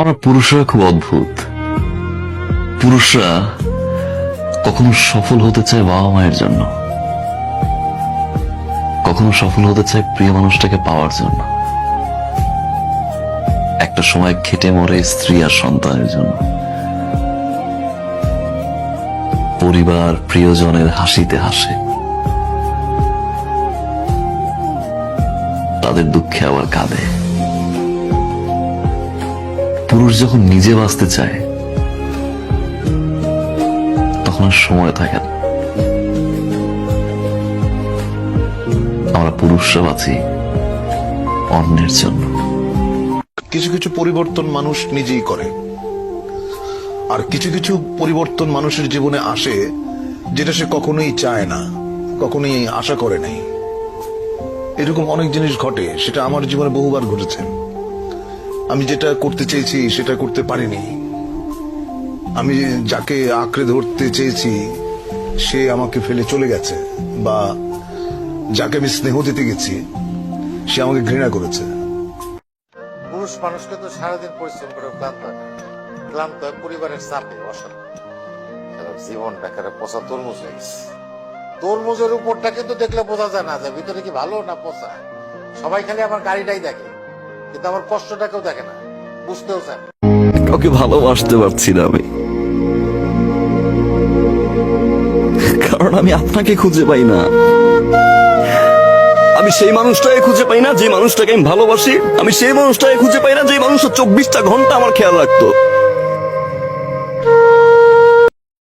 আমরা পুরুষরা খুব অদ্ভুত। পুরুষরা কখনো সফল হতে চায় বাবা মায়ের জন্য, কখনো সফল হতে চায় প্রিয় মানুষটাকে পাওয়ার জন্য, একটা সময় খেটে মরে স্ত্রী আর সন্তানের জন্য, পরিবার প্রিয়জনের হাসিতে হাসে, তাদের দুঃখে আবার কাঁদে। পুরুষ যখন নিজে বাঁচতে চায় তখন আর সময় থাকে না। আমরা পুরুষরা বাঁচি অন্যের জন্য। কিছু কিছু পরিবর্তন মানুষ নিজেই করে, আর কিছু কিছু পরিবর্তন মানুষের জীবনে আসে যেটা সে কখনোই চায় না, কখনোই আশা করে নাই। এরকম অনেক জিনিস ঘটে, সেটা আমার জীবনে বহুবার ঘটেছে। আমি যেটা করতে চেয়েছি সেটা করতে পারিনি। আমি যাকে আঁকড়ে ধরতে চেয়েছি সে আমাকে ফেলে চলে গেছে, বা যাকে আমি স্নেহ দিতে গেছি সে আমাকে ঘৃণা করেছে। পুরুষ মানুষকে তো সারাদিন পরিশ্রম করে ক্লান্ত হয় পরিবারের চাপে, অশান্তি, জীবনটা একটা পচা তরমুজ হয়ে গেছে। তরমুজের উপরটা কিন্তু দেখলে বোঝা যায় না যে ভিতরে কি ভালো না পচা। সবাই খালি আমার গাড়িটাই দেখে, কিন্তু আমার কষ্টটা কেউ দেখে না, বুঝতেও চায় না। কাউকে ভালোবাসতে পারছি না আমি, কারণ আমি আপনাকে খুঁজে পাই না। আমি সেই মানুষটাকে খুঁজে পাই না যে মানুষটাকে আমি ভালোবাসি। আমি সেই মানুষটাকে খুঁজে পাই না যে মানুষটা 24টা ঘন্টা আমার খেয়াল রাখতো।